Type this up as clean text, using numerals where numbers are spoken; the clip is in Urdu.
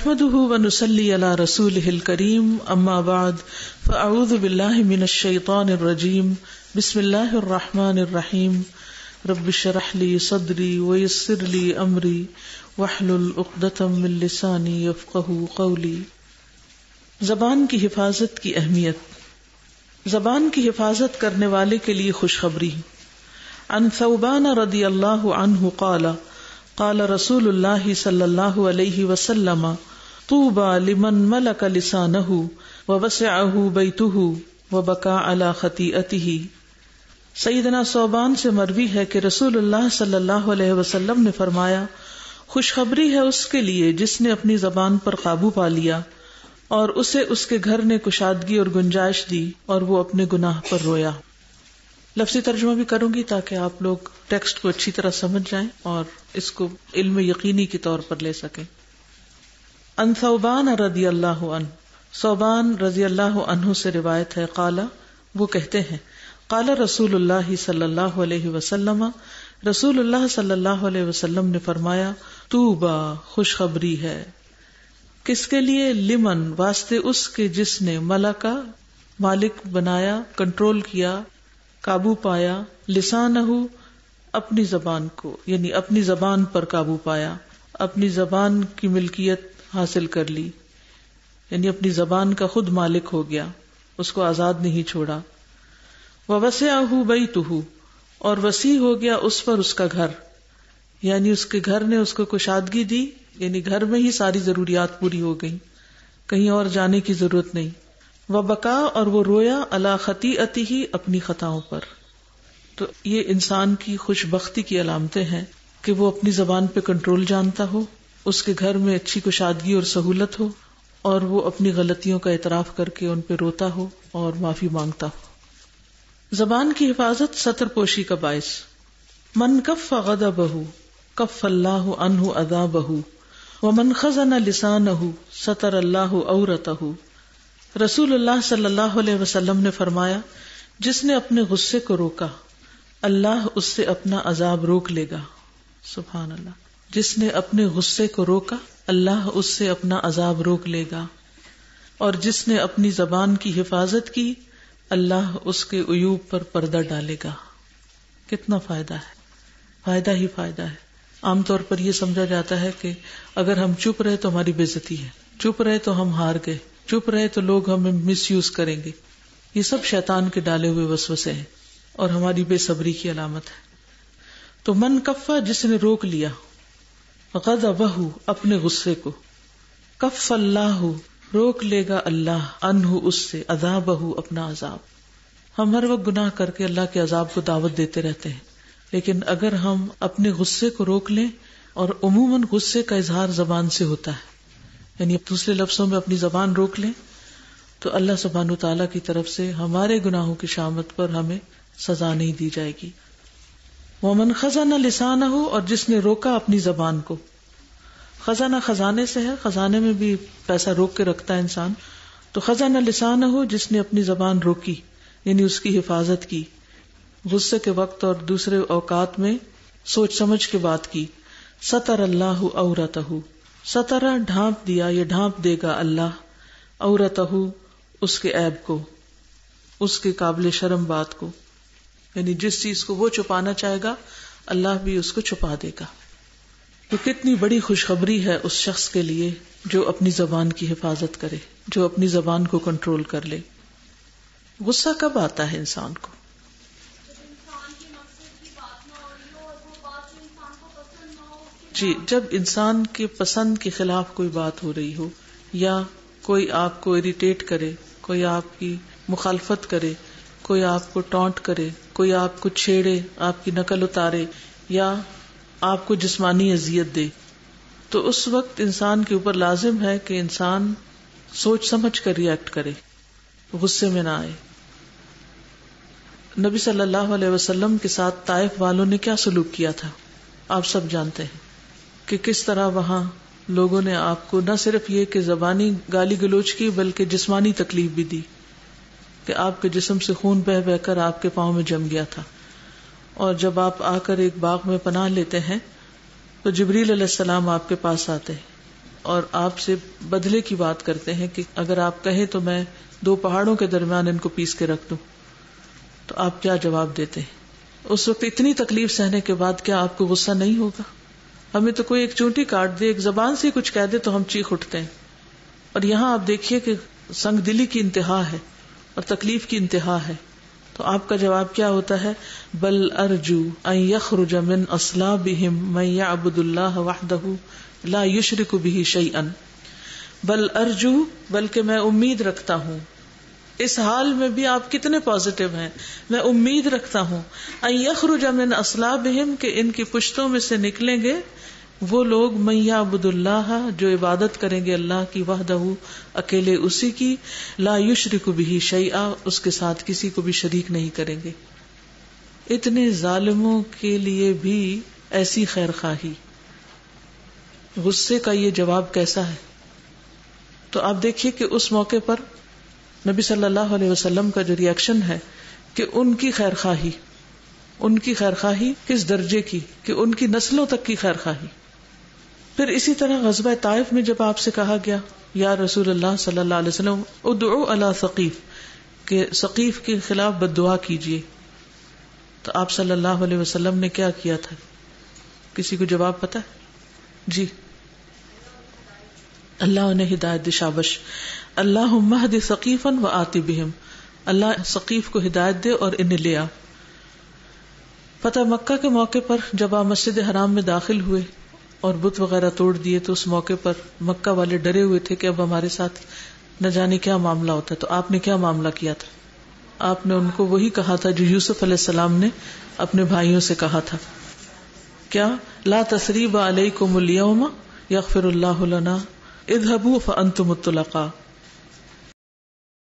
نحمده ونصلي على رسوله الكريم اما بعد فاعوذ بالله من الشيطان الرجيم بسم الله الرحمن الرحيم رب اشرح لي صدري ويسر لي امري واحلل عقدة من لساني يفقهوا قولي. زبان کی حفاظت کی اہمیت. زبان کی حفاظت کرنے والے کے لیے خوشخبری. عن ثوبان رضی اللہ عنہ قال قال رسول اللہ صلی اللہ علیہ وسلم طوبى لمن ملک لسانہ ووسعہ بیتہ وبکى علی خطیئتہ. سیدنا ثوبان سے مروی ہے کہ رسول اللہ صلی اللہ علیہ وسلم نے فرمایا، خوشخبری ہے اس کے لیے جس نے اپنی زبان پر قابو پا لیا اور اسے اس کے گھر نے کشادگی اور گنجائش دی اور وہ اپنے گناہ پر رویا. لفظی ترجمہ بھی کروں گی تاکہ آپ لوگ ٹیکسٹ کو اچھی طرح سمجھ جائیں اور اس کو علم یقینی کے طور پر لے سکیں. ان ثوبان رضی اللہ عنہ، ثوبان رضی اللہ عنہ سے روایت ہے، قال وہ کہتے ہیں، قال رسول اللہ صلی اللہ علیہ وسلم، رسول اللہ صلی اللہ علیہ وسلم نے فرمایا، طوبی خوشخبری ہے. کس کے لیے؟ لمن واسطے اس کے جس نے ملکا مالک بنایا، کنٹرول کیا، قابو پایا، لسانہ اپنی زبان کو، یعنی اپنی زبان پر قابو پایا، اپنی زبان کی ملکیت حاصل کر لی، یعنی اپنی زبان کا خود مالک ہو گیا، اس کو آزاد نہیں چھوڑا. ووسعہ بیتہ اور وسیع ہو گیا اس پر اس کا گھر، یعنی اس کے گھر نے اس کو کشادگی دی، یعنی گھر میں ہی ساری ضروریات پوری ہو گئی، کہیں اور جانے کی ضرورت نہیں. وبکا اور وہ رویا علی خطیئتہ اپنی خطاؤں پر. تو یہ انسان کی خوش بختی کی علامتیں ہیں کہ وہ اپنی زبان پہ کنٹرول جانتا ہو، اس کے گھر میں اچھی کشادگی اور سہولت ہو، اور وہ اپنی غلطیوں کا اعتراف کر کے ان پہ روتا ہو اور معافی مانگتا ہو. زبان کی حفاظت ستر پوشی کا باعث. من کف غضبہ کف اللہ عنہ عذابہ ومن خزن لسانہ ستر اللہ عورتہ. رسول اللہ صلی اللہ علیہ وسلم نے فرمایا، جس نے اپنے غصے کو روکا اللہ اس سے اپنا عذاب روک لے گا. سبحان اللہ. جس نے اپنے غصے کو روکا اللہ اس سے اپنا عذاب روک لے گا، اور جس نے اپنی زبان کی حفاظت کی اللہ اس کے عیوب پر پردہ ڈالے گا. کتنا فائدہ ہے، فائدہ ہی فائدہ ہے. عام طور پر یہ سمجھا جاتا ہے کہ اگر ہم چپ رہے تو ہماری بے عزتی ہے، چپ رہے تو ہم ہار گئے، چپ رہے تو لوگ ہمیں مس یوز کریں گے. یہ سب شیطان کے ڈالے ہوئے وسوسے ہیں اور ہماری بے صبری کی علامت ہے. تو من کفا جس نے روک لیا، غضبہ اپنے غصے کو، کف اللہ روک لے گا اللہ عنہ اس سے، عذابہ اپنا عذاب. ہم ہر وقت گناہ کر کے اللہ کے عذاب کو دعوت دیتے رہتے ہیں، لیکن اگر ہم اپنے غصے کو روک لیں، اور عموماً غصے کا اظہار زبان سے ہوتا ہے، یعنی دوسرے لفظوں میں اپنی زبان روک لیں تو اللہ سبحانہ وتعالیٰ کی طرف سے ہمارے گناہوں کی شامت پر ہمیں سزا نہیں دی جائے گی. ومن خزن لسانہ اور جس نے روکا اپنی زبان کو. خزانہ خزانے سے ہے، خزانے میں بھی پیسہ روک کے رکھتا ہے انسان. تو خزن لسانہ جس نے اپنی زبان روکی، یعنی اس کی حفاظت کی، غصے کے وقت اور دوسرے اوقات میں سوچ سمجھ کے بات کی. ستر اللہ عورتہ، سترہ ڈھانپ دیا یا ڈھانپ دے گا اللہ، عورتہ اس کے عیب کو، اس کے قابل شرم بات کو، یعنی جس چیز کو وہ چھپانا چاہے گا اللہ بھی اس کو چھپا دے گا. تو کتنی بڑی خوشخبری ہے اس شخص کے لیے جو اپنی زبان کی حفاظت کرے، جو اپنی زبان کو کنٹرول کر لے. غصہ کب آتا ہے انسان کو؟ جی، جب انسان کے پسند کے خلاف کوئی بات ہو رہی ہو، یا کوئی آپ کو اریٹیٹ کرے، کوئی آپ کی مخالفت کرے، کوئی آپ کو ٹونٹ کرے، کوئی آپ کو چھیڑے، آپ کی نقل اتارے، یا آپ کو جسمانی اذیت دے، تو اس وقت انسان کے اوپر لازم ہے کہ انسان سوچ سمجھ کر ریئیکٹ کرے، غصے میں نہ آئے. نبی صلی اللہ علیہ وسلم کے ساتھ طائف والوں نے کیا سلوک کیا تھا آپ سب جانتے ہیں، کہ کس طرح وہاں لوگوں نے آپ کو نہ صرف یہ کہ زبانی گالی گلوچ کی بلکہ جسمانی تکلیف بھی دی، کہ آپ کے جسم سے خون بہہ بہہ کر آپ کے پاؤں میں جم گیا تھا. اور جب آپ آ کر ایک باغ میں پناہ لیتے ہیں تو جبریل علیہ السلام آپ کے پاس آتے ہیں اور آپ سے بدلے کی بات کرتے ہیں کہ اگر آپ کہیں تو میں 2 پہاڑوں کے درمیان ان کو پیس کے رکھ دوں، تو آپ کیا جواب دیتے ہیں؟ اس وقت اتنی تکلیف سہنے کے بعد کیا آپ کو غصہ نہیں ہوگا؟ ہمیں تو کوئی ایک چونٹی کاٹ دے، ایک زبان سے کچھ کہہ دے تو ہم چیخ اٹھتے ہیں، اور یہاں آپ دیکھیے کہ سنگ دلی کی انتہا ہے اور تکلیف کی انتہا ہے. تو آپ کا جواب کیا ہوتا ہے؟ بل ارجو ان یخرج من اصلابہم من یعبد اللہ وحدہ لا یشرک بہ شیئا. بل ارجو، بلکہ میں امید رکھتا ہوں. اس حال میں بھی آپ کتنے پازیٹیو ہیں. میں امید رکھتا ہوں ان یخرج من اصلابہم، کہ ان کی پشتوں میں سے نکلیں گے وہ لوگ من یعبد اللہ، جو عبادت کریں گے اللہ کی، وحدہ، اکیلے اسی کی، لا یشرک بہ شیئا، اس کے ساتھ کسی کو بھی شریک نہیں کریں گے. اتنے ظالموں کے لیے بھی ایسی خیر خواہی. غصے کا یہ جواب کیسا ہے؟ تو آپ دیکھیے کہ اس موقع پر نبی صلی اللہ علیہ وسلم کا جو ری ایکشن ہے کہ ان کی خیر خواہی کس درجے کی، کہ ان کی نسلوں تک کی خیر خواہی. پھر اسی طرح غزوہ طائف میں جب آپ سے کہا گیا یا رسول اللہ صلی اللہ علیہ وسلم ادعو علی ثقیف، کہ ثقیف کے خلاف بد دعا کیجیے، تو آپ صلی اللہ علیہ وسلم نے کیا کیا تھا؟ کسی کو جواب پتا ہے؟ جی، اللہ انہیں ہدایت دے. شابش. اللہم اہد ثقیفا وآت بہم، اللہ ثقیف کو ہدایت دے اور انہیں لے آ. فتح مکہ کے موقع پر جب آپ مسجد حرام میں داخل ہوئے اور بت وغیرہ توڑ دیے تو اس موقع پر مکہ والے ڈرے ہوئے تھے کہ اب ہمارے ساتھ نہ جانے کیا معاملہ ہوتا ہے. تو آپ نے کیا معاملہ کیا تھا؟ آپ نے ان کو وہی کہا تھا جو یوسف علیہ السلام نے اپنے بھائیوں سے کہا تھا. کیا؟ لا تثریب علیکم اليوم یغفر اللہ لنا اذهبوا فانتم الطلقاء.